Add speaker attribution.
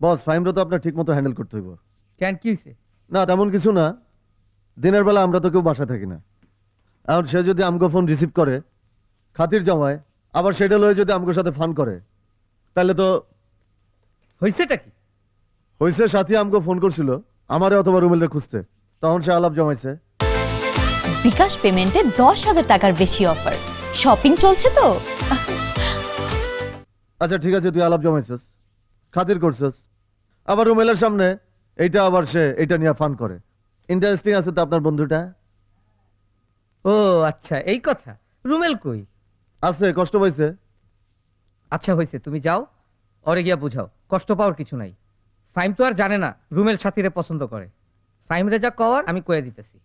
Speaker 1: বস ফাইমরা তো আপনার ঠিক মতো হ্যান্ডেল করতে হইব।
Speaker 2: কেন কি হয়েছে?
Speaker 1: না তেমন কিছু না, দিনের বেলা আমরা তো কেউ বাসা থাকি না। এখন সে যদি আমগো ফোন রিসিভ করে খাতির জমায়, আবার সেটা লয়ে যদি আমগোর সাথে ফান করে, তাহলে তো
Speaker 2: হয়েছেটা কি?
Speaker 1: হইছে সাথী আমগো ফোন করছিল আমারে অথবা রুমেলরে খুঁজতে, তখন সে আলাপ জমাইছে।
Speaker 3: বিকাশ পেমেন্টে 10,000 টাকার বেশি অফার, শপিং চলছে তো।
Speaker 1: আচ্ছা ঠিক আছে, তুই আলাপ জমাইছিস, খাতির করছিস, আবার রুমেলের সামনে এইটা আবার সে এইটা নিয়ে ফান করে। ইন্টারেস্টিং আছে তো আপনার বন্ধুটা।
Speaker 2: ও আচ্ছা, এই কথা। রুমেল কই?
Speaker 1: আছে, কষ্ট পাইছে।
Speaker 2: আচ্ছা হয়েছে, তুমি যাও, ওরে গিয়া বুঝাও, কষ্ট পাওয়ার কিছু নাই। ফাইম তো আর জানে না রুমেল সাথীরে পছন্দ করে। ফাইম রে যা কওয়ার আমি কয়ে দিতেছি।